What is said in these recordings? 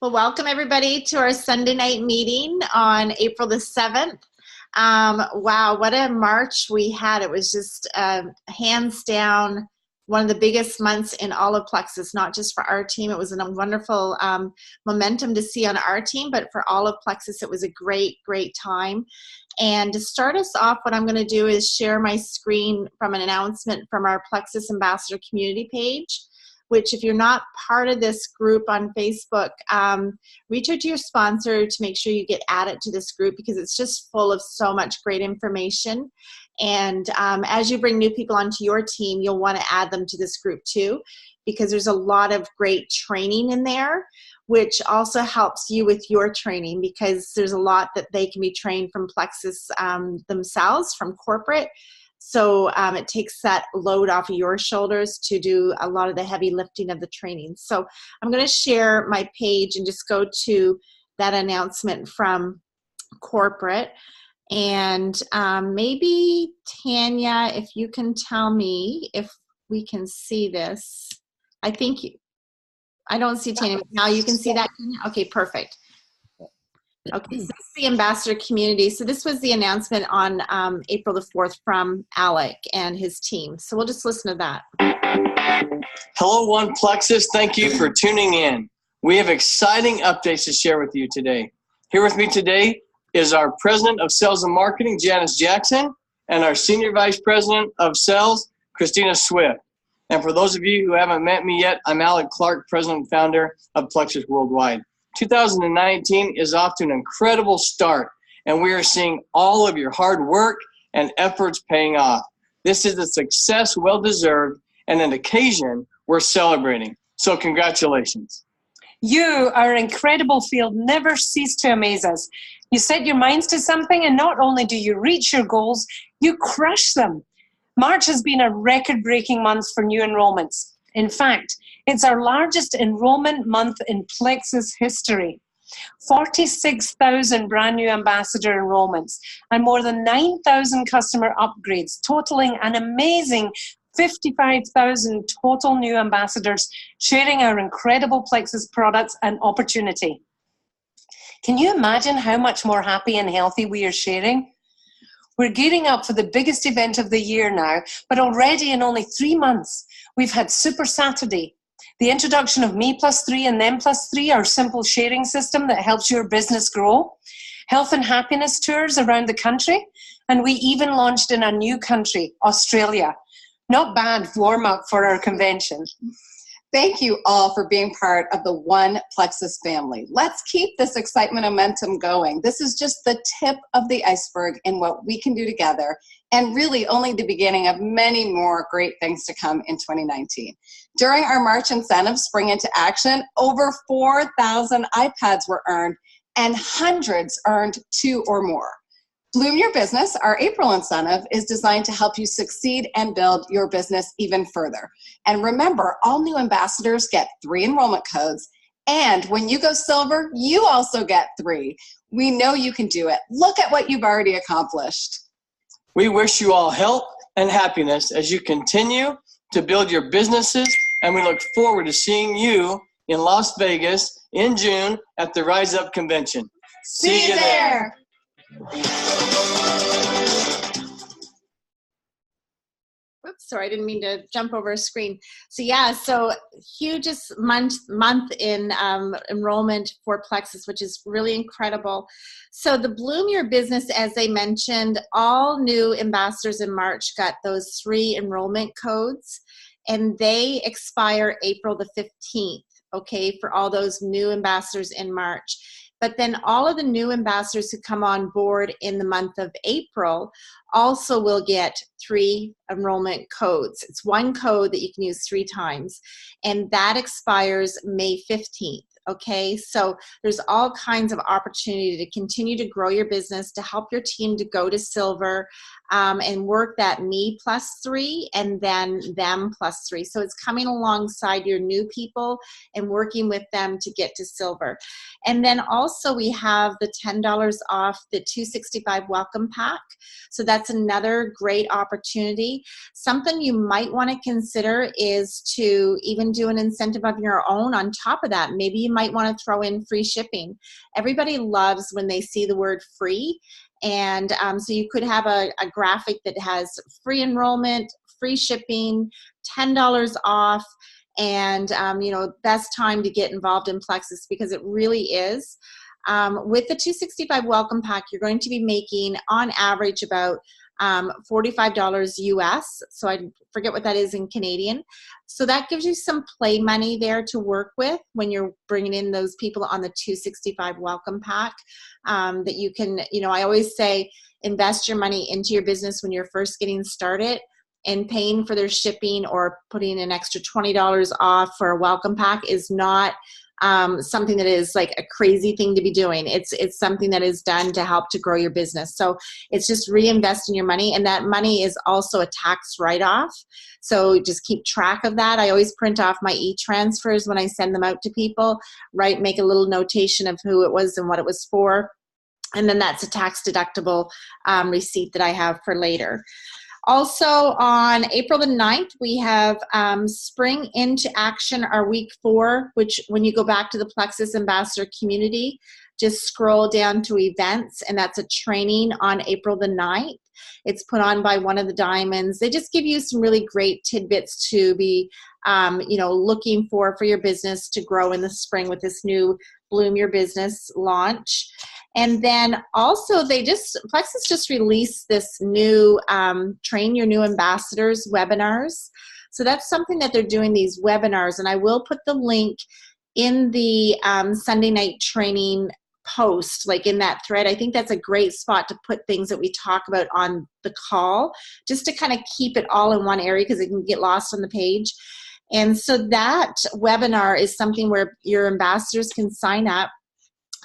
Well, welcome everybody to our Sunday night meeting on April the 7th. Wow, what a March we had. It was just hands down one of the biggest months in all of Plexus, not just for our team. It was a wonderful momentum to see on our team, but for all of Plexus, it was a great, great time. And to start us off, what I'm going to do is share my screen from an announcement from our Plexus Ambassador community page, which if you're not part of this group on Facebook, reach out to your sponsor to make sure you get added to this group because it's just full of so much great information. And as you bring new people onto your team, you'll want to add them to this group too, because there's a lot of great training in there, which also helps you with your training because there's a lot that they can be trained from Plexus themselves, from corporate. So it takes that load off of your shoulders to do a lot of the heavy lifting of the training. So I'm going to share my page and just go to that announcement from corporate. And maybe, Tanya, if you can tell me if we can see this. I don't see Tanya. Now you can see that? Okay, perfect. Okay, so this is the ambassador community. So this was the announcement on April the 4th from Alec and his team. So we'll just listen to that. Hello, One Plexus. Thank you for tuning in. We have exciting updates to share with you today. Here with me today is our President of Sales and Marketing, Janice Jackson, and our Senior Vice President of Sales, Christina Swift. And for those of you who haven't met me yet, I'm Alec Clark, President and Founder of Plexus Worldwide. 2019 is off to an incredible start, and we are seeing all of your hard work and efforts paying off. This is a success well-deserved and an occasion we're celebrating. So congratulations. You, our incredible field, never cease to amaze us. You set your minds to something, and not only do you reach your goals, you crush them. March has been a record-breaking month for new enrollments. In fact, it's our largest enrollment month in Plexus history. 46,000 brand new ambassador enrollments and more than 9,000 customer upgrades, totaling an amazing 55,000 total new ambassadors sharing our incredible Plexus products and opportunity. Can you imagine how much more happy and healthy we are sharing? We're gearing up for the biggest event of the year now, but already in only 3 months, we've had Super Saturday, the introduction of Me Plus 3 and Them Plus 3, our simple sharing system that helps your business grow, health and happiness tours around the country, and we even launched in a new country, Australia. Not bad warm-up for our convention. Thank you all for being part of the One Plexus family. Let's keep this excitement momentum going. This is just the tip of the iceberg in what we can do together, and really only the beginning of many more great things to come in 2019. During our March incentive Spring into Action, over 4,000 iPads were earned and hundreds earned 2 or more. Bloom Your Business, our April incentive, is designed to help you succeed and build your business even further. And remember, all new ambassadors get 3 enrollment codes, and when you go silver, you also get 3. We know you can do it. Look at what you've already accomplished. We wish you all health and happiness as you continue to build your businesses, and we look forward to seeing you in Las Vegas in June at the Rise Up Convention. See you there. Oops, sorry, I didn't mean to jump over a screen. So yeah, so hugest month in enrollment for Plexus, which is really incredible. So the Bloom Your Business, as they mentioned, all new ambassadors in March got those 3 enrollment codes, and they expire April the 15th, okay, for all those new ambassadors in March. But then all of the new ambassadors who come on board in the month of April also will get 3 enrollment codes. It's 1 code that you can use 3 times, and that expires May 15th. Okay, so there's all kinds of opportunity to continue to grow your business, to help your team to go to silver, and work that me plus 3 and then them plus 3. So it's coming alongside your new people and working with them to get to silver. And then also we have the $10 off the 265 welcome pack. So that's another great opportunity. Something you might want to consider is to even do an incentive of your own on top of that. Maybe you might want to throw in free shipping. Everybody loves when they see the word free. And so you could have a graphic that has free enrollment, free shipping, $10 off, and best time to get involved in Plexus, because it really is. With the 265 welcome pack, you're going to be making on average about $45 US. So I forget what that is in Canadian. So that gives you some play money there to work with when you're bringing in those people on the 265 welcome pack, that you can, I always say, invest your money into your business when you're first getting started, and paying for their shipping or putting an extra $20 off for a welcome pack is not something that is like a crazy thing to be doing. It's something that is done to help to grow your business. So it's just reinvesting your money, and that money is also a tax write-off. So just keep track of that. I always print off my e-transfers when I send them out to people, right? Make a little notation of who it was and what it was for. And then that's a tax deductible receipt that I have for later. Also, on April the 9th, we have Spring into Action, our week 4, which when you go back to the Plexus Ambassador community, just scroll down to events, and that's a training on April the 9th. It's put on by one of the diamonds. They just give you some really great tidbits to be, looking for your business to grow in the spring with this new Bloom Your Business launch. And then also Plexus just released this new Train Your New Ambassadors webinars. So that's something that they're doing, these webinars. And I will put the link in the Sunday night training post, like in that thread. I think that's a great spot to put things that we talk about on the call, just to kind of keep it all in one area, because it can get lost on the page. And so that webinar is something where your ambassadors can sign up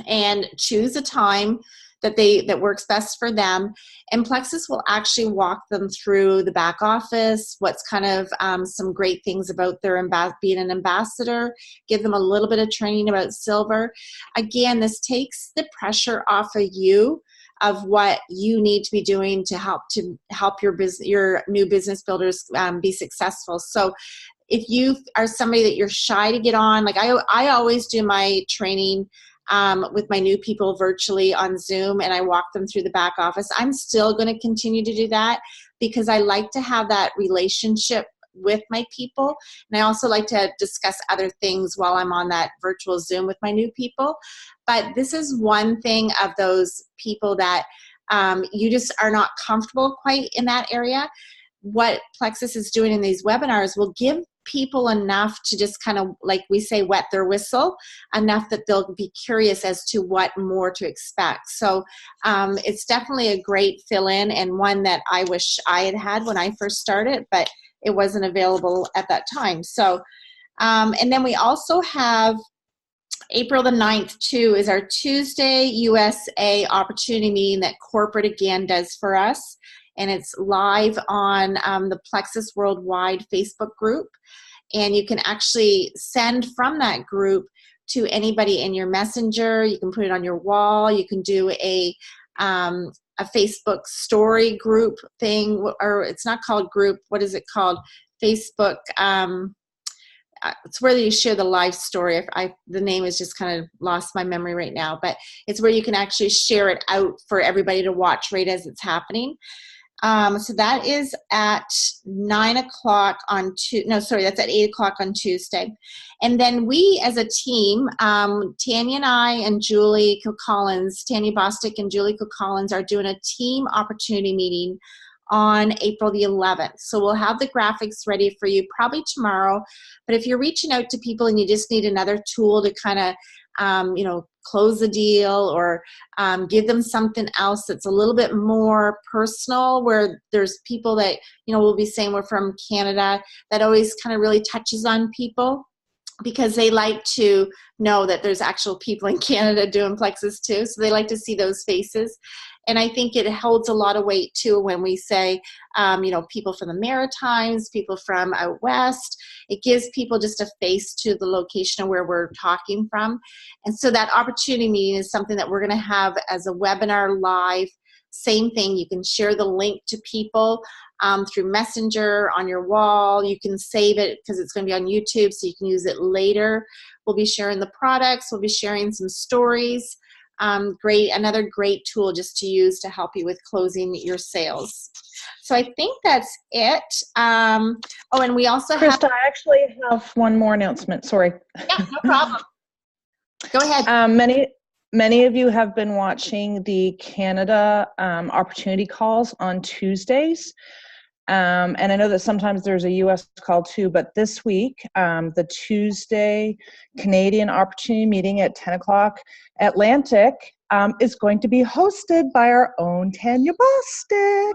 and choose a time that works best for them, and Plexus will actually walk them through the back office, what's kind of some great things about their being an ambassador, give them a little bit of training about silver. Again, this takes the pressure off of you of what you need to be doing to help your new business builders be successful. So if you are somebody that you're shy to get on, like I always do my training with my new people virtually on Zoom, and I walk them through the back office. I'm still going to continue to do that because I like to have that relationship with my people. And I also like to discuss other things while I'm on that virtual Zoom with my new people. But this is one thing of those people that you just are not comfortable quite in that area. What Plexus is doing in these webinars will give people enough to just kind of, like we say, wet their whistle, enough that they'll be curious as to what more to expect. So it's definitely a great fill-in, and one that I wish I had when I first started, but it wasn't available at that time. So, and then we also have April the 9th, too, is our Tuesday USA opportunity meeting that corporate again does for us. And it's live on the Plexus Worldwide Facebook group. And you can actually send from that group to anybody in your messenger. You can put it on your wall. You can do a Facebook story group thing, or it's not called group. What is it called? Facebook. It's where you share the live story. The name is just kind of lost my memory right now, but it's where you can actually share it out for everybody to watch right as it's happening. So that is at 9 o'clock that's at 8 o'clock on Tuesday. And then we as a team, Tanya and I and Julie Collins, Tanya Bostic and Julie Collins are doing a team opportunity meeting on April the 11th. So we'll have the graphics ready for you probably tomorrow. But if you're reaching out to people and you just need another tool to kind of close the deal, or give them something else that's a little bit more personal, where there's people that, will be saying we're from Canada, that always kind of really touches on people, because they like to know that there's actual people in Canada doing Plexus too. So they like to see those faces. And I think it holds a lot of weight too when we say, people from the Maritimes, people from out west. It gives people just a face to the location of where we're talking from. And so that opportunity meeting is something that we're going to have as a webinar live. Same thing, you can share the link to people through Messenger on your wall. You can save it because it's going to be on YouTube, so you can use it later. We'll be sharing the products. We'll be sharing some stories. Another great tool just to use to help you with closing your sales. So I think that's it. And we also Krista, I actually have one more announcement. Sorry. Yeah, no problem. Go ahead. Many of you have been watching the Canada opportunity calls on Tuesdays. And I know that sometimes there's a US call too, but this week, the Tuesday Canadian opportunity meeting at 10 o'clock Atlantic is going to be hosted by our own Tanya Bostic.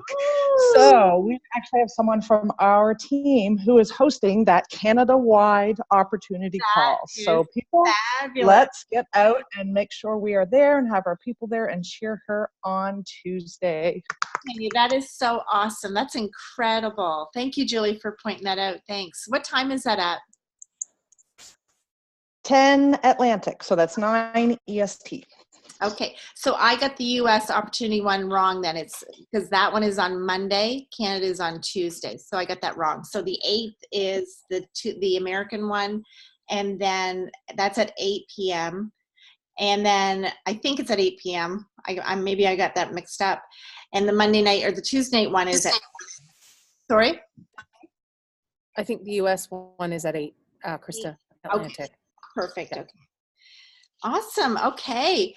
So we actually have someone from our team who is hosting that Canada-wide opportunity call. So people, let's get out and make sure we are there and have our people there and cheer her on Tuesday. Tanya, that is so awesome. That's incredible. Thank you, Julie, for pointing that out. Thanks. What time is that at? 10 Atlantic, so that's 9 EST. Okay, so I got the U.S. opportunity one wrong then. It's because that one is on Monday, Canada is on Tuesday, so I got that wrong. So the 8th is the American one, and then that's at 8 p.m. And then I think it's at 8 p.m. Maybe I got that mixed up. And the Monday night or the Tuesday night one is at, sorry? I think the U.S. one is at 8, Krista. Atlantic. Okay, perfect. Okay. Awesome. Okay.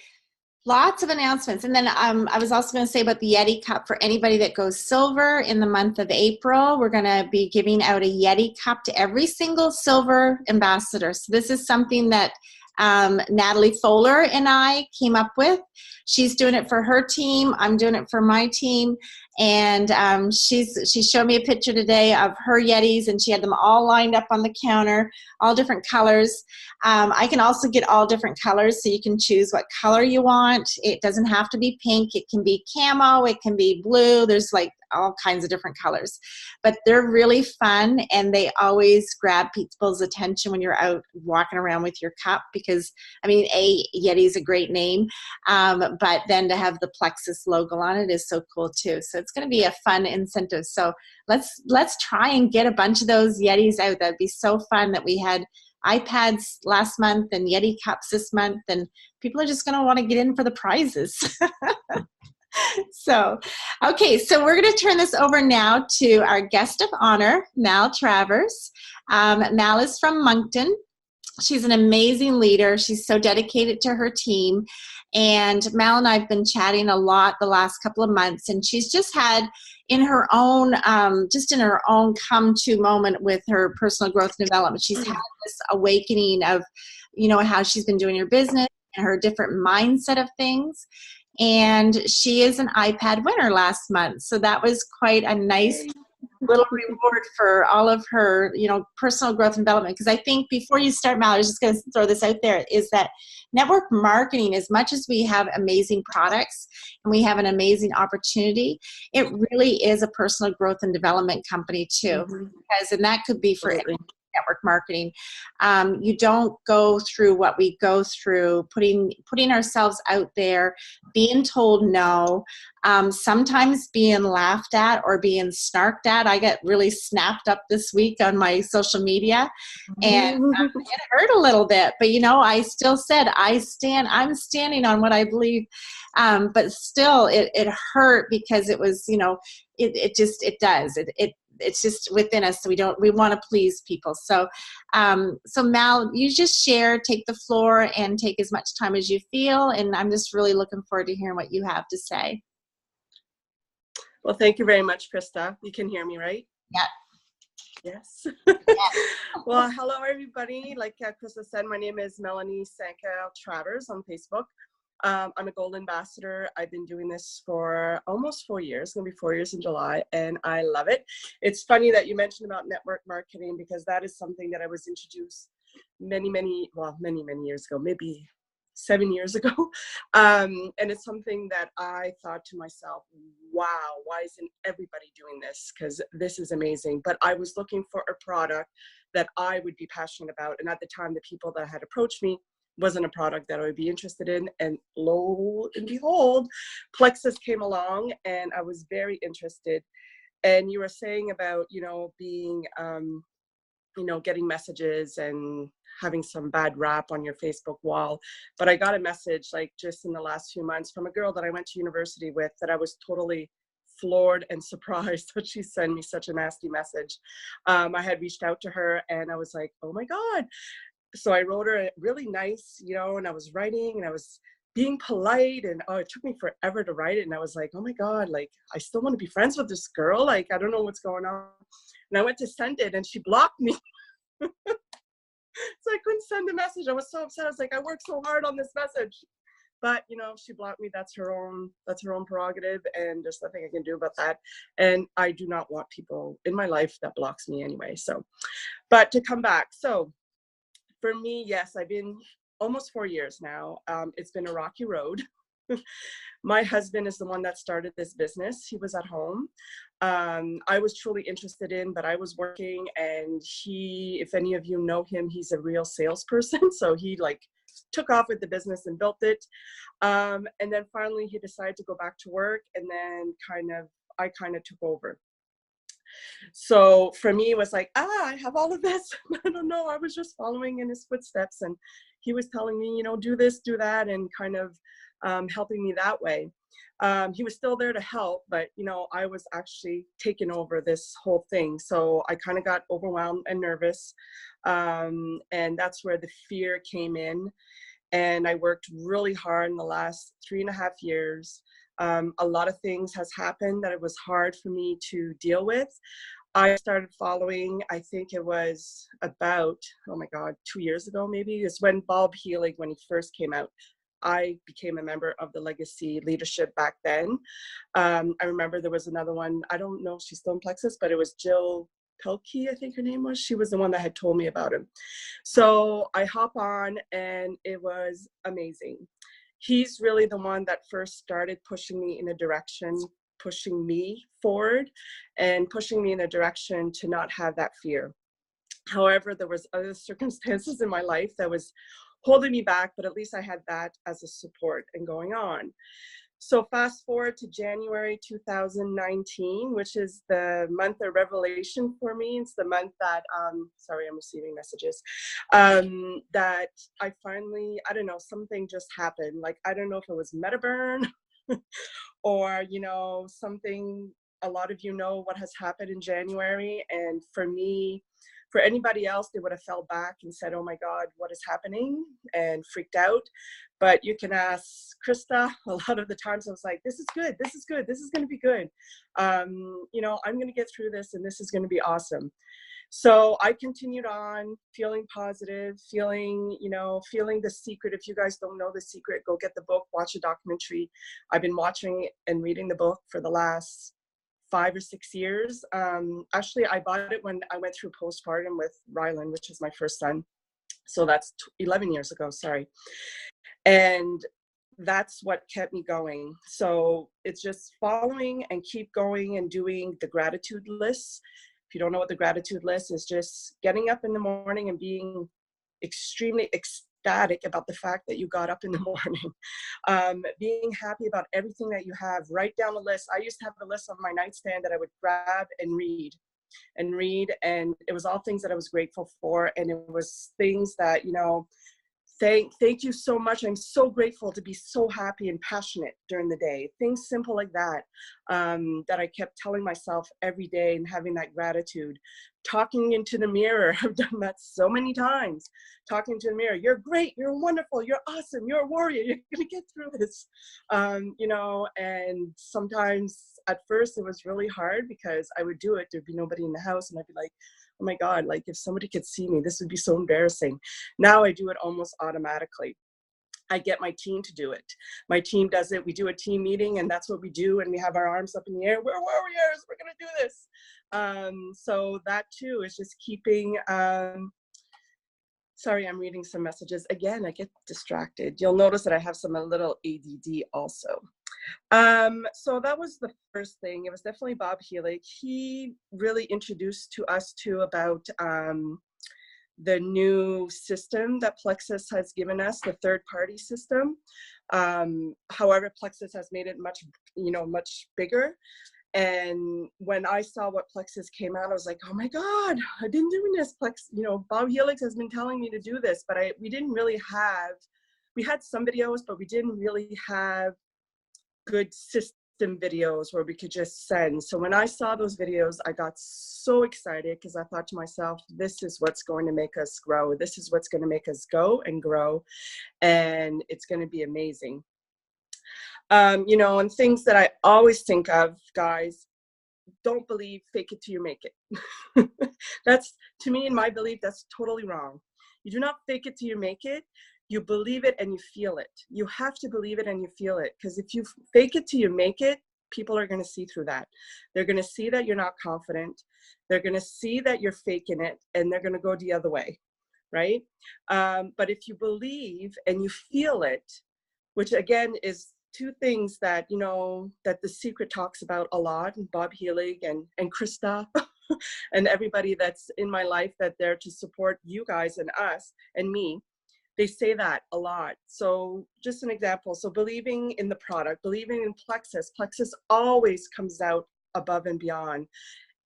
Lots of announcements. And then I was also going to say about the Yeti Cup for anybody that goes silver in the month of April. We're going to be giving out a Yeti Cup to every single silver ambassador. So this is something that Natalie Fowler and I came up with. She's doing it for her team. I'm doing it for my team. And she showed me a picture today of her Yetis, and she had them all lined up on the counter, all different colors. I can also get all different colors, so you can choose what color you want. It doesn't have to be pink. It can be camo. It can be blue. There's like all kinds of different colors. But they're really fun, and they always grab people's attention when you're out walking around with your cup because, Yeti is a great name, but then to have the Plexus logo on it is so cool too. So it's going to be a fun incentive. So let's try and get a bunch of those Yetis out. That'd be so fun that we had iPads last month and Yeti cups this month, and people are just going to want to get in for the prizes. So we're going to turn this over now to our guest of honor, Mal Travers. Mal is from Moncton. She's an amazing leader. She's so dedicated to her team. And Mal and I have been chatting a lot the last couple of months, and she's just had in her own come to moment with her personal growth and development. She's had this awakening of, how she's been doing her business and her different mindset of things. And she is an iPad winner last month. So that was quite a nice little reward for all of her, personal growth and development. Because I think before you start, Mal, I was just going to throw this out there, is that network marketing, as much as we have amazing products and we have an amazing opportunity, it really is a personal growth and development company too. And that could be for network marketing. You don't go through what we go through, putting ourselves out there, being told no, sometimes being laughed at or being snarked at. I get really snapped up this week on my social media, and it hurt a little bit. But I still said I'm standing on what I believe. But still, it hurt because it was, it does. It's just within us. So we want to please people. So Mal, you just take the floor and take as much time as you feel. And I'm just really looking forward to hearing what you have to say. Well, thank you very much, Krista. You can hear me, right? Yeah. Yes. Well, hello, everybody. Like Krista said, my name is Melanie Travers on Facebook. I'm a gold ambassador. I've been doing this for almost 4 years. It's going to be 4 years in July, and I love it. It's funny that you mentioned about network marketing, because that is something that I was introduced many years ago, maybe 7 years ago. And it's something that I thought to myself, wow, why isn't everybody doing this? Because this is amazing. But I was looking for a product that I would be passionate about. And at the time, the people that had approached me wasn't a product that I would be interested in. And lo and behold, Plexus came along and I was very interested. And you were saying about, being, getting messages and having some bad rap on your Facebook wall. But I got a message like just in the last few months from a girl that I went to university with that I was totally floored and surprised that she sent me such a nasty message. I had reached out to her and I was like, oh my God. So I wrote her a really nice, and I was writing and I was being polite, and it took me forever to write it. And I was like, oh my God, like, I still want to be friends with this girl. Like, I don't know what's going on. And I went to send it and she blocked me. So I couldn't send a message. I was so upset. I was like, I worked so hard on this message. But, she blocked me. That's her own prerogative. And there's nothing I can do about that. And I do not want people in my life that blocks me anyway. So, but to come back. So for me, yes, I've been almost 4 years now. It's been a rocky road. My husband is the one that started this business. He was at home. I was truly interested in, but I was working, and he, if any of you know him, he's a real salesperson. So he took off with the business and built it. And then finally he decided to go back to work, and then I kind of took over. So for me, it was like, I have all of this. I don't know. I was just following in his footsteps, and he was telling me, do this, do that, and kind of helping me that way. He was still there to help, but, I was actually taking over this whole thing. So I kind of got overwhelmed and nervous. And that's where the fear came in. And I worked really hard in the last 3.5 years. A lot of things has happened that it was hard for me to deal with. I started following, I think it was about, 2 years ago, maybe. It's when Bob Healy, when he first came out. I became a member of the Legacy leadership back then. I remember there was another one. I don't know if she's still in Plexus, but it was Jill Pelkey, I think her name was. She was the one that had told me about him. So I hop on, and it was amazing. He's really the one that first started pushing me in a direction, pushing me forward and pushing me in a direction to not have that fear. However, there was other circumstances in my life that was holding me back, but at least I had that as a support and going on. So fast forward to January 2019, which is the month of revelation for me. It's the month that, sorry, I'm receiving messages, that I finally, I don't know, something just happened. Like, I don't know if it was Metaburn or, something, a lot of you know what has happened in January. And for me, for anybody else, they would have fell back and said, oh my God, what is happening? And freaked out. But you can ask Krista. A lot of the times I was like, this is good. This is good. This is going to be good. I'm going to get through this, and this is going to be awesome. So I continued on feeling positive, feeling The Secret. If you guys don't know The Secret, go get the book, watch the documentary. I've been watching and reading the book for the last 5 or 6 years. Actually, I bought it when I went through postpartum with Rylan, which is my first son. So that's 11 years ago, sorry. And that's what kept me going. So it's just following and keep going and doing the gratitude list. If you don't know what the gratitude list is, just getting up in the morning and being extremely ecstatic about the fact that you got up in the morning. Being happy about everything that you have. Write down a list. I used to have a list on my nightstand that I would grab and read, and it was all things that I was grateful for, and it was things that, thank you so much. I'm so grateful to be so happy and passionate during the day. Things simple like that, that I kept telling myself every day and having that gratitude. Talking into the mirror. I've done that so many times. Talking to the mirror. You're great. You're wonderful. You're awesome. You're a warrior. You're going to get through this. And sometimes at first it was really hard because I would do it. There'd be nobody in the house, and I'd be like, oh my God, like if somebody could see me, this would be so embarrassing. Now I do it almost automatically. I get my team to do it. My team does it. We do a team meeting, and that's what we do. And we have our arms up in the air. We're warriors. We're going to do this. So that too is just keeping Sorry, I'm reading some messages. Again, I get distracted. You'll notice that I have some a little ADD also. So that was the first thing. It was definitely Bob Healy. He really introduced to us too about the new system that Plexus has given us, the third-party system. However, Plexus has made it much, much bigger. And when I saw what Plexus came out, I was like, oh my God, I've been doing this. Bob Helix has been telling me to do this, but we didn't really have, we had some videos, but we didn't really have good system videos where we could just send. So when I saw those videos, I got so excited because I thought to myself, this is what's going to make us grow. This is what's going to make us go and grow. And it's going to be amazing. And things that I always think of, guys, don't believe, fake it till you make it. That's, to me, in my belief, that's totally wrong. You do not fake it till you make it. You believe it and you feel it. You have to believe it and you feel it. Because if you fake it till you make it, people are going to see through that. They're going to see that you're not confident. They're going to see that you're faking it, and they're going to go the other way, right? But if you believe and you feel it, which again is two things that, that The Secret talks about a lot, and Bob Healy and Krista and everybody that's in my life that they're to support you guys and us and me. They say that a lot. So just an example. So believing in the product, believing in Plexus. Plexus always comes out above and beyond.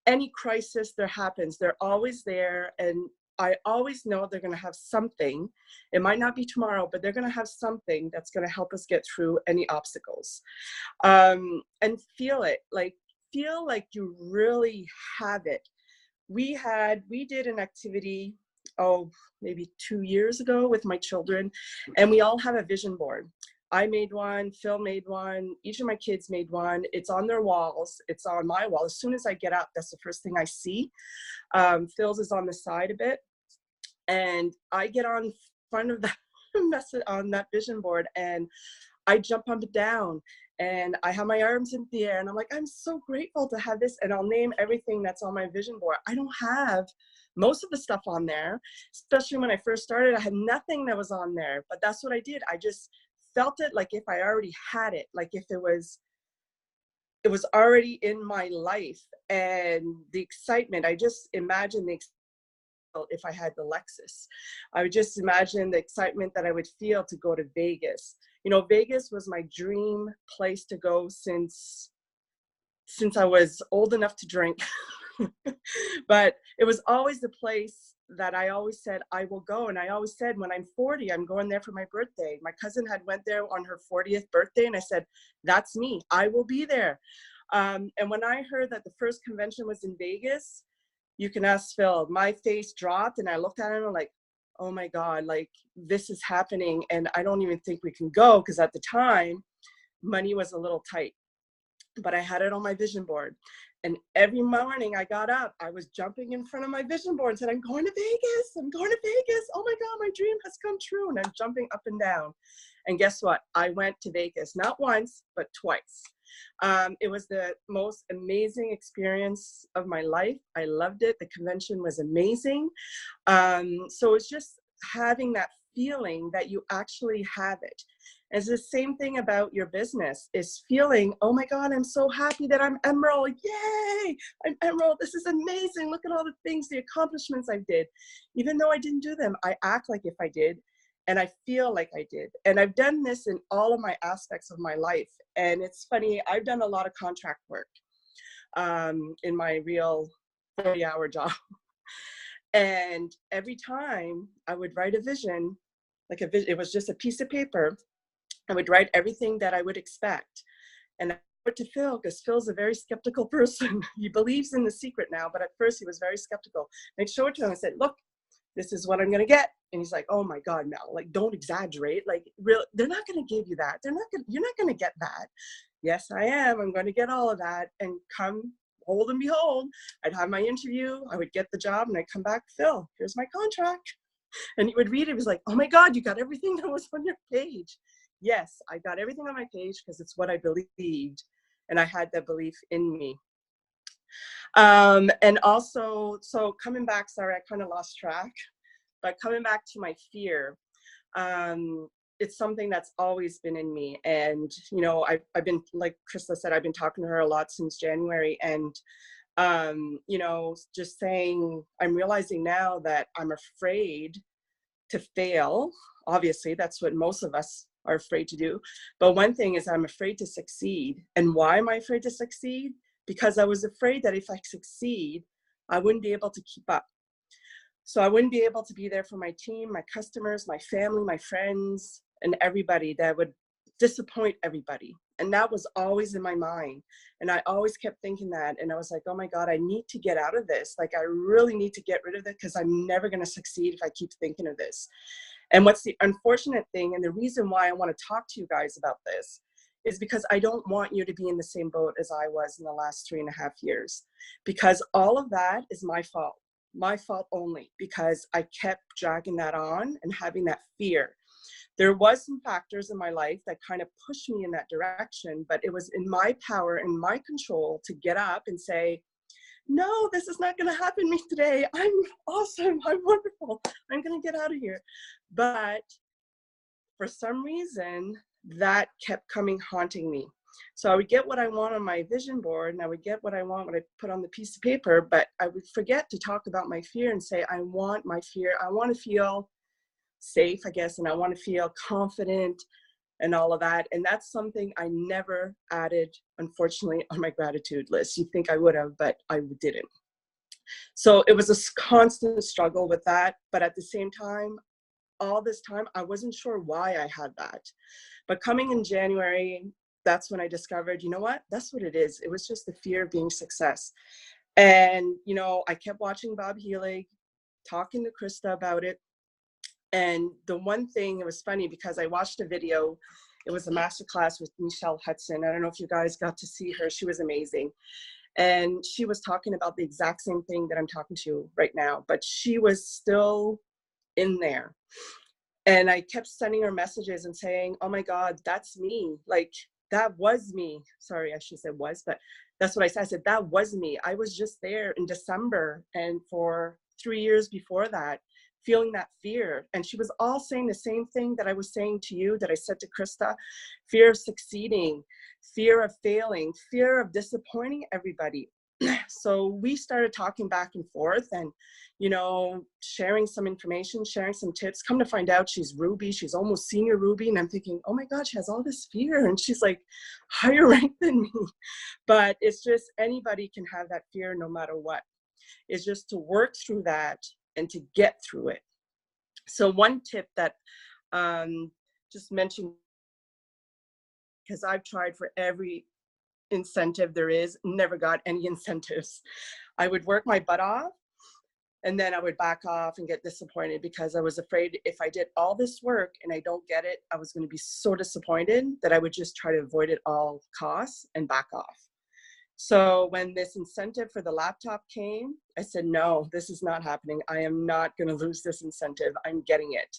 Any crisis there happens, they're always there. And I always know they're going to have something. It might not be tomorrow, but they're going to have something that's going to help us get through any obstacles. And feel it, feel like you really have it. We did an activity, maybe 2 years ago with my children, and we all have a vision board. I made one, Phil made one, each of my kids made one. It's on their walls, it's on my wall. As soon as I get up, that's the first thing I see. Phil's is on the side a bit, and I get on front of that message on that vision board, and I jump up and down, and I have my arms in the air, and I'm like, I'm so grateful to have this, and I'll name everything that's on my vision board. I don't have most of the stuff on there, especially when I first started. I had nothing that was on there, but that's what I did. I just felt it like if I already had it, like if it was already in my life. And the excitement, I just imagined the excitement if I had the Lexus. I would just imagine the excitement that I would feel to go to Vegas. Vegas was my dream place to go since I was old enough to drink. But it was always the place that I always said I will go. And I always said, when I'm 40, I'm going there for my birthday. My cousin had went there on her 40th birthday, and I said, that's me. I will be there. And when I heard that the first convention was in Vegas, you can ask Phil, my face dropped, and I looked at him and I'm like, oh my God, this is happening. And I don't even think we can go, because at the time, money was a little tight. But I had it on my vision board. And every morning I got up, I was jumping in front of my vision board and said, I'm going to Vegas. I'm going to Vegas. Oh my God, my dream has come true. And I'm jumping up and down. And guess what? I went to Vegas, not once, but twice. It was the most amazing experience of my life. I loved it. The convention was amazing. So it's just having that feeling that you actually have it. It's the same thing about your business, is feeling, oh my God, I'm so happy that I'm Emerald. Yay, I'm Emerald. This is amazing. Look at all the things, the accomplishments I did. Even though I didn't do them, I act like if I did, and I feel like I did. And I've done this in all of my aspects of my life. And it's funny, I've done a lot of contract work in my real 40-hour job. And every time I would write a vision, it was just a piece of paper. I would write everything that I would expect. And I wrote to Phil, because Phil's a very skeptical person. He believes in The Secret now, but at first he was very skeptical. And I showed it to him. I said, look, this is what I'm going to get. And he's like, oh my God, Mel, don't exaggerate. They're not going to give you that. You're not going to get that. Yes, I am. I'm going to get all of that. And come, hold and behold, I'd have my interview. I would get the job, and I'd come back, Phil, here's my contract. And he would read it. He was like, oh my God, you got everything that was on your page. Yes, I got everything on my page because it's what I believed, and I had that belief in me. And also, so coming back, sorry, I kind of lost track. But coming back to my fear, it's something that's always been in me. And, you know, I've been, like Krista said, I've been talking to her a lot since January. And, you know, just saying, I'm realizing now that I'm afraid to fail. Obviously, that's what most of us are afraid to do. But one thing is I'm afraid to succeed. And why am I afraid to succeed? Because I was afraid that if I succeed, I wouldn't be able to keep up. So I wouldn't be able to be there for my team, my customers, my family, my friends, and everybody. That would disappoint everybody. And that was always in my mind. And I always kept thinking that. And I was like, oh my God, I need to get out of this. Like, I really need to get rid of it because I'm never going to succeed if I keep thinking of this. And what's the unfortunate thing, and the reason why I want to talk to you guys about this, is because I don't want you to be in the same boat as I was in the last 3.5 years. Because all of that is my fault. My fault only, because I kept dragging that on and having that fear. There was some factors in my life that kind of pushed me in that direction, but it was in my power and my control to get up and say, no, this is not going to happen to me today. I'm awesome. I'm wonderful. I'm going to get out of here. But for some reason, that kept haunting me. So I would get what I want on my vision board, and I would get what I want when I put on the piece of paper, but I would forget to talk about my fear and say, I want my fear. I want to feel safe, I guess, and I want to feel confident and all of that. And that's something I never added, unfortunately, on my gratitude list. You'd think I would have, but I didn't. So it was a constant struggle with that. But at the same time, all this time, I wasn't sure why I had that. But coming in January, that's when I discovered, you know what, that's what it is. It was just the fear of being success. And, you know, I kept watching Bob Healy, talking to Krista about it. And the one thing, it was funny because I watched a video. It was a masterclass with Michelle Hudson. I don't know if you guys got to see her. She was amazing. And she was talking about the exact same thing that I'm talking to you right now, but she was still in there. And I kept sending her messages and saying, oh my God, that's me. Like, that was me. Sorry, I should say was, but that's what I said. I said, that was me. I was just there in December and for 3 years before that, feeling that fear. And she was all saying the same thing that I was saying to you, that I said to Krista: fear of succeeding, fear of failing, fear of disappointing everybody. So we started talking back and forth and, you know, sharing some information, sharing some tips. Come to find out, she's Ruby. She's almost senior Ruby. And I'm thinking, oh my God, she has all this fear. And she's like higher ranked than me. But it's just, anybody can have that fear no matter what. It's just to work through that and to get through it. So one tip that just mentioned, because I've tried for every incentive there is, never got any incentives. I would work my butt off and then I would back off and get disappointed because I was afraid if I did all this work and I don't get it, I was going to be so disappointed that I would just try to avoid it all costs and back off. So when this incentive for the laptop came, I said, no, this is not happening. I am not going to lose this incentive. I'm getting it.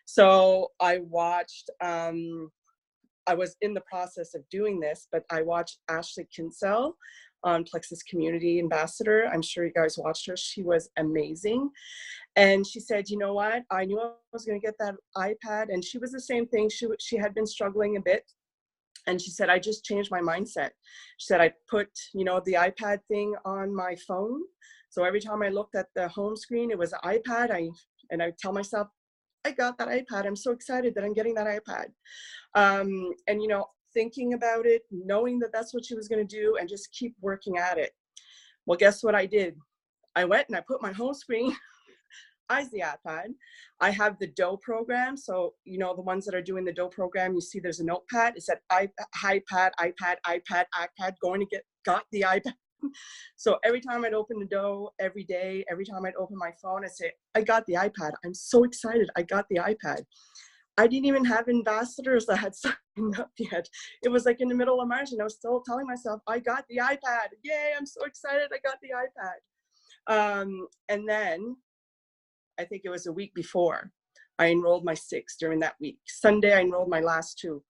So I watched, I was in the process of doing this, but I watched Ashley Kinsell on Plexus Community Ambassador. I'm sure you guys watched her. She was amazing. And she said, you know what? I knew I was going to get that iPad. And she was the same thing. She had been struggling a bit. And she said, I just changed my mindset. She said, I put, you know, the iPad thing on my phone. So every time I looked at the home screen, it was an iPad. And I tell myself, I got that iPad. I'm so excited that I'm getting that iPad. And, you know, thinking about it, knowing that that's what she was going to do and just keep working at it. Well, guess what I did? I went and I put my home screen as the iPad. I have the DOE program. So, you know, the ones that are doing the DOE program, you see there's a notepad. It said iPad, going to got the iPad. So every time I'd open the DOE, every day, every time I'd open my phone, I'd say, I got the iPad. I'm so excited. I got the iPad. I didn't even have ambassadors that had signed up yet. It was like in the middle of March and I was still telling myself, I got the iPad. Yay, I'm so excited. I got the iPad. And then I think it was a week before, I enrolled my 6 during that week. Sunday, I enrolled my last 2.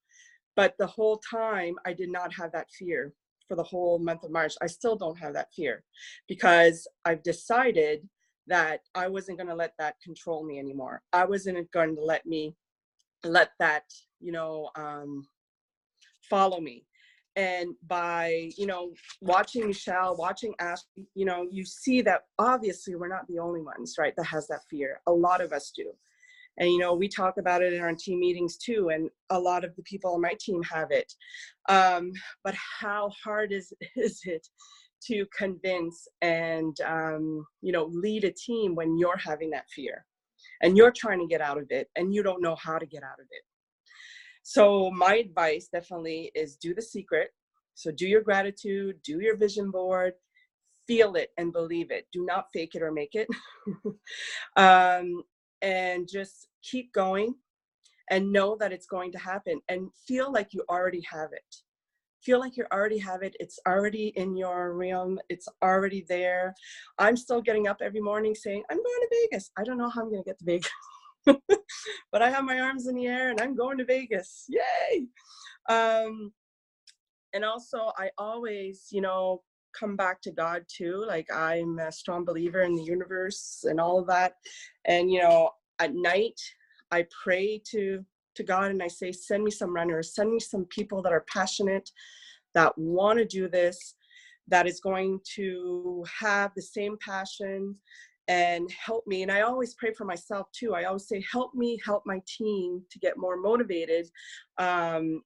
But the whole time, I did not have that fear for the whole month of March. I still don't have that fear because I've decided that I wasn't going to let that control me anymore. I wasn't going to let that, follow me. And by, watching Michelle, watching Ashley, you see that obviously we're not the only ones, right, that has that fear. A lot of us do. And, we talk about it in our team meetings too. And a lot of the people on my team have it. But how hard is it to convince and, lead a team when you're having that fear and you're trying to get out of it and you don't know how to get out of it? So my advice definitely is do the secret. So do your gratitude, do your vision board, feel it and believe it. Do not fake it or make it. And just keep going and know that it's going to happen and feel like you already have it. Feel like you already have it. It's already in your realm. It's already there. I'm still getting up every morning saying, I'm going to Vegas. I don't know how I'm going to get to Vegas, but I have my arms in the air and I'm going to Vegas. Yay. And also I always, come back to God too. Like I'm a strong believer in the universe and all of that. And, at night I pray to God and I say, send me some runners, send me some people that are passionate, that want to do this, that is going to have the same passion and help me. And I always pray for myself too. I always say, help me, help my team to get more motivated, and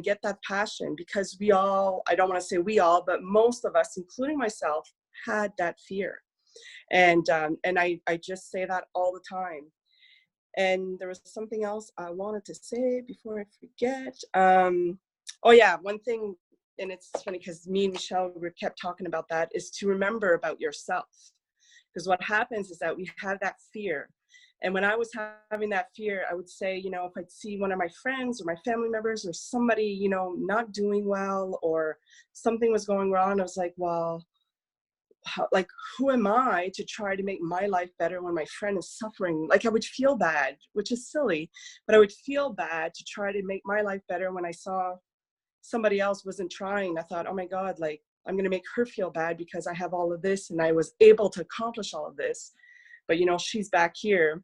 get that passion, because we all, I don't want to say we all, but most of us, including myself, had that fear. And I just say that all the time. And there was something else I wanted to say before I forget. Oh yeah, one thing, and it's funny because me and Michelle, we kept talking about that, is to remember about yourself. Because what happens is that we have that fear. And when I was having that fear, I would say, if I'd see one of my friends or my family members or somebody, not doing well or something was going wrong, I was like, well, who am I to try to make my life better when my friend is suffering? Like I would feel bad, which is silly, but I would feel bad to try to make my life better when I saw somebody else wasn't trying. I thought, oh my God, like I'm going to make her feel bad because I have all of this and I was able to accomplish all of this. But, she's back here.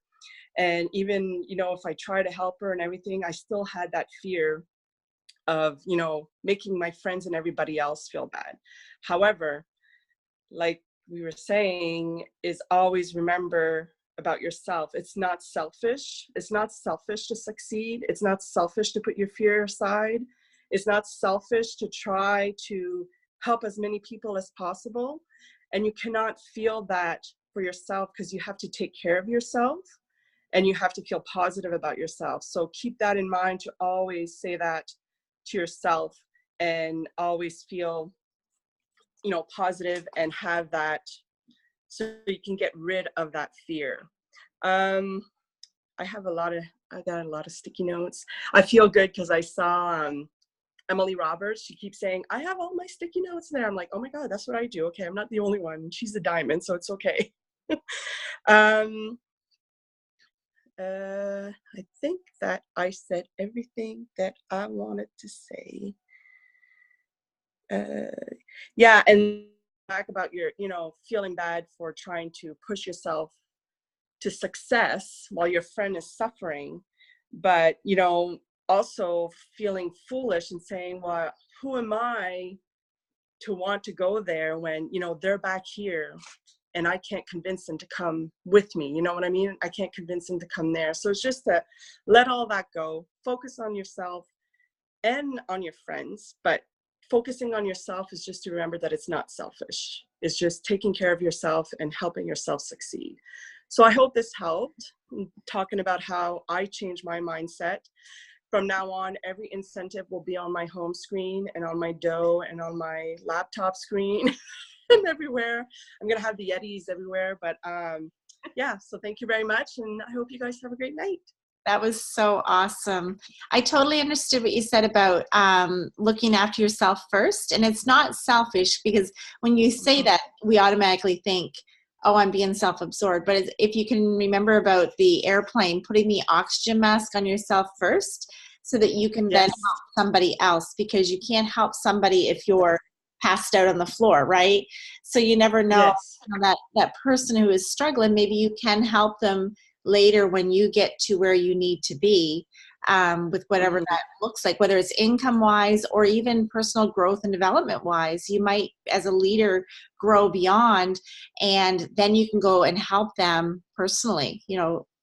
And even, if I try to help her and everything, I still had that fear of, making my friends and everybody else feel bad. However, like we were saying, is always remember about yourself. It's not selfish. It's not selfish to succeed. It's not selfish to put your fear aside. It's not selfish to try to help as many people as possible. And you cannot feel that for yourself because you have to take care of yourself and you have to feel positive about yourself. So keep that in mind, to always say that to yourself and always feel, positive and have that, so you can get rid of that fear. I got a lot of sticky notes. I feel good because I saw Emily Roberts. She keeps saying, I have all my sticky notes there. I'm like, oh my God, that's what I do. Okay, I'm not the only one. She's a diamond, so it's okay. I think that I said everything that I wanted to say. Yeah, and back about your, feeling bad for trying to push yourself to success while your friend is suffering, but, also feeling foolish and saying, well, who am I to want to go there when, they're back here and I can't convince them to come with me. You know what I mean? I can't convince them to come there. So it's just to let all that go, focus on yourself and on your friends, but focusing on yourself is just to remember that it's not selfish. It's just taking care of yourself and helping yourself succeed. So I hope this helped, talking about how I changed my mindset. From now on, every incentive will be on my home screen and on my dough and on my laptop screen and everywhere. I'm going to have the Yetis everywhere. But yeah, so thank you very much. And I hope you guys have a great night. That was so awesome. I totally understood what you said about looking after yourself first. And it's not selfish, because when you say that, we automatically think, oh, I'm being self-absorbed. But if you can remember about the airplane, putting the oxygen mask on yourself first so that you can then help somebody else, because you can't help somebody if you're passed out on the floor, right? So you never know, Yes. that person who is struggling, maybe you can help them later when you get to where you need to be, with whatever that looks like, whether it's income wise or even personal growth and development wise. You might, as a leader, grow beyond, and then you can go and help them personally,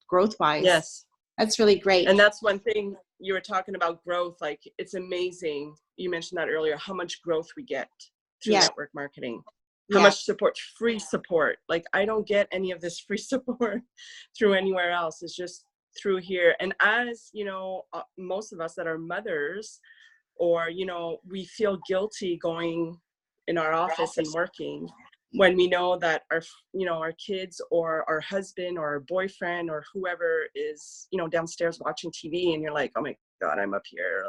growth wise. Yes. That's really great. And that's one thing you were talking about, growth. Like, it's amazing. You mentioned that earlier, how much growth we get through network marketing. How much support, free support. Like, I don't get any of this free support through anywhere else. It's just through here. And as most of us that are mothers, or we feel guilty going in our office and working when we know that our kids or our husband or our boyfriend or whoever is downstairs watching TV, and you're like, oh my God, I'm up here.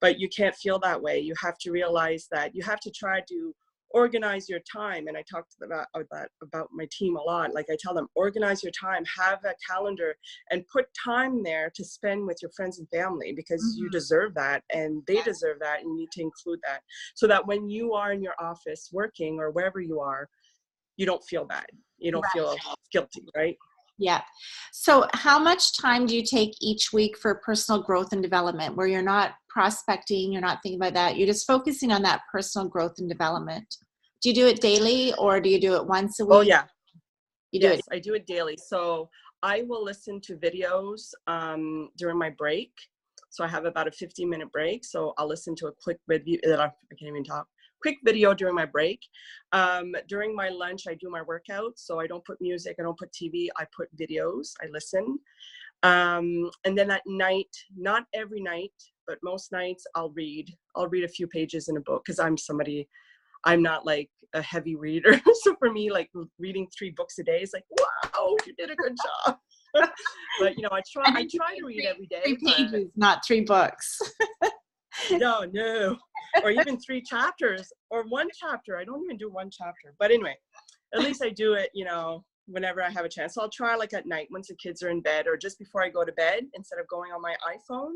But you can't feel that way. You have to realize that you have to try to organize your time. And I talked about my team a lot. Like, I tell them, organize your time, have a calendar, and put time there to spend with your friends and family, because you deserve that, and they deserve that, and you need to include that, so that when you are in your office working or wherever you are, you don't feel bad. You don't feel guilty, right? Yeah. So how much time do you take each week for personal growth and development, where you're not prospecting, you're not thinking about that, you're just focusing on that personal growth and development? Do you do it daily, or do you do it once a week? Oh, yeah. You do it? I do it daily. So I will listen to videos during my break. So I have about a 15-minute break. So I'll listen to a quick video. I can't even talk. Quick video during my break. During my lunch, I do my workout. So I don't put music, I don't put TV, I put videos, I listen. And then at night, not every night, but most nights, I'll read a few pages in a book, because I'm not like a heavy reader. So for me, like, reading 3 books a day is like, wow, you did a good job. But I try to read every day. 3 pages, not 3 books. No. Or even 3 chapters or 1 chapter. I don't even do 1 chapter. But anyway, at least I do it, whenever I have a chance. So I'll try, like, at night once the kids are in bed, or just before I go to bed, instead of going on my iPhone,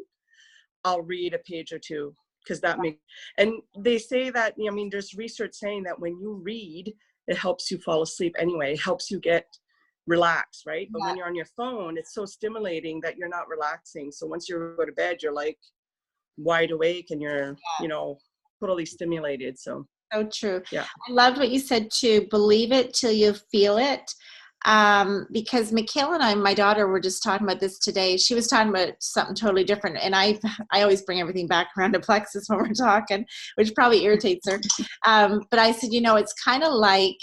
I'll read a page or 2. Because that makes, and they say that, there's research saying that when you read, it helps you fall asleep anyway. It helps you get relaxed, right? But when you're on your phone, it's so stimulating that you're not relaxing. So once you go to bed, you're like wide awake, and you're, totally stimulated. So true. Yeah. I loved what you said too. Believe it till you feel it. Because Michaela and I, my daughter, were just talking about this today. She was talking about something totally different, and I always bring everything back around to Plexus when we're talking, which probably irritates her. But I said, it's kind of like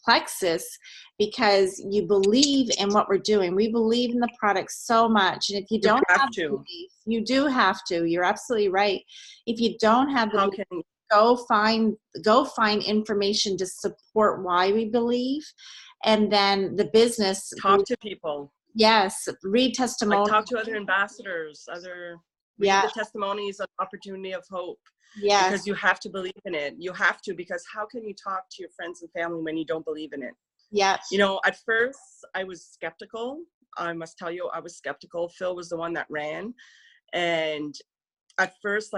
Plexus, because you believe in what we're doing. We believe in the product so much, and if you don't have belief, you do have to. You're absolutely right. If you don't have belief, go find information to support why we believe. And then the business, talk to people. Yes, read testimonials. Like, talk to other ambassadors, read the testimonies of opportunity of hope. Yes. Because you have to believe in it. You have to, because how can you talk to your friends and family when you don't believe in it? Yes. At first I was skeptical. I must tell you, I was skeptical. Phil was the one that ran. And at first,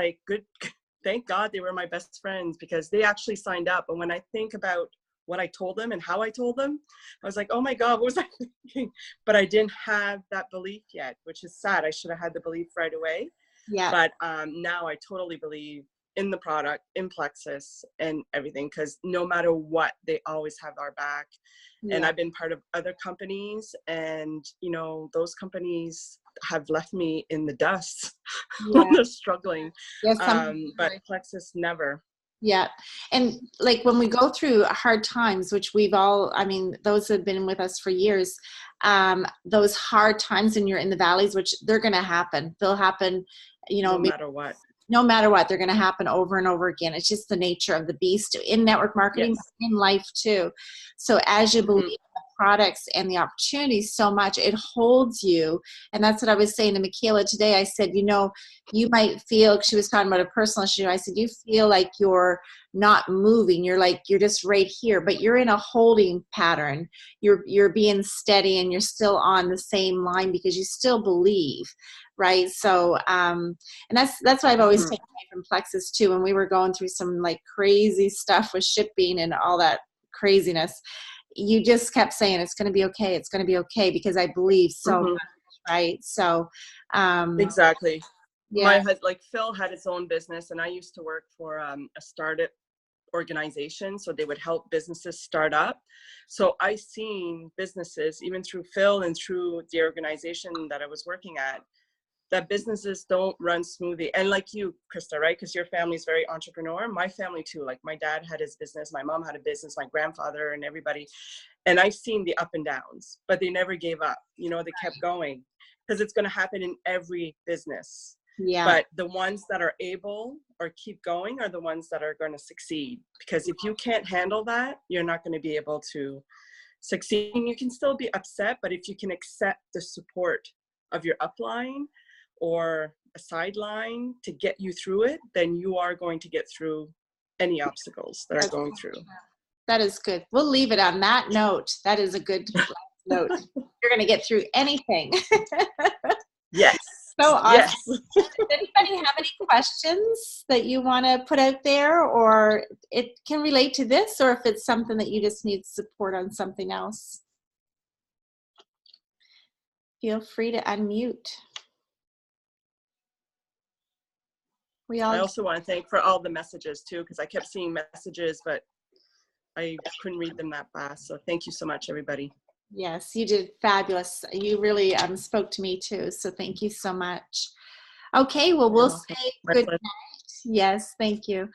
thank God they were my best friends, because they actually signed up. And when I think about what I told them and how I told them, I was like, oh my God, what was I thinking? But I didn't have that belief yet, which is sad. I should have had the belief right away. Yeah. But now I totally believe in the product, in Plexus, and everything, because no matter what, they always have our back. And I've been part of other companies, and those companies have left me in the dust when they're struggling. Yes, but Plexus never. Yeah. And like, when we go through hard times, which we've all, those have been with us for years, those hard times when you're in the valleys, which they're going to happen. They'll happen, no matter what. No matter what, they're going to happen over and over again. It's just the nature of the beast in network marketing, in life too. So as you believe in the products and the opportunities so much. It holds you. And that's what I was saying to Michaela today. I said, you know, you might feel, she was talking about a personal issue. I said, you feel like you're not moving. You're like, you're just right here, but you're in a holding pattern. You're being steady and you're still on the same line because you still believe. Right. So, and that's what I've always taken away from Plexus too. When we were going through some like crazy stuff with shipping and all that craziness, you just kept saying, it's going to be okay. It's going to be okay, because I believe so much. Right. So, Exactly. yeah. My husband, like Phil, had his own business, and I used to work for a startup organization, so they would help businesses start up. So I seen businesses, even through Phil and through the organization that I was working at, that businesses don't run smoothly. And like you, Krista, right? Because your family is very entrepreneur. My family too. Like my dad had his business, my mom had a business, my grandfather and everybody. And I've seen the up and downs, but they never gave up. You know, they kept going, because it's going to happen in every business. Yeah. But the ones that are able or keep going are the ones that are going to succeed. Because if you can't handle that, you're not going to be able to succeed. You can still be upset, but if you can accept the support of your upline or a sideline to get you through it, then you are going to get through any obstacles that are going through. That is good. We'll leave it on that note. That is a good note. You're going to get through anything. Yes. So awesome. Yes. Does anybody have any questions that you want to put out there, or it can relate to this, or if it's something that you just need support on something else? Feel free to unmute. I also want to thank for all the messages too, because I kept seeing messages, but I couldn't read them that fast. So thank you so much, everybody. Yes, you did fabulous. You really spoke to me too. So thank you so much. Okay, well, we'll say good night. Yes, thank you.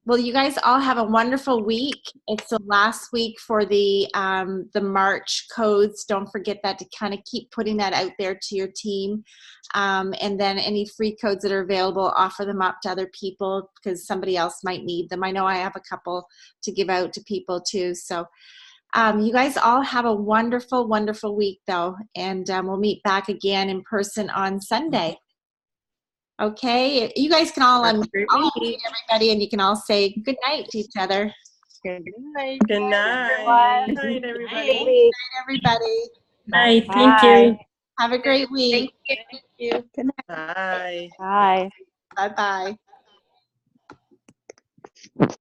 Well, you guys all have a wonderful week. It's the last week for the March codes. Don't forget that, to kind of keep putting that out there to your team. And then any free codes that are available, offer them up to other people, because somebody else might need them. I know I have a couple to give out to people too. So you guys all have a wonderful, wonderful week though. And we'll meet back again in person on Sunday. Okay, you guys can all unmute everybody, and you can all say good night to each other. Good night. Good night. Good night, everybody. Good night, everybody. Night. Thank you. Have a great week. Thank you. Good night. Bye. Bye. Bye-bye.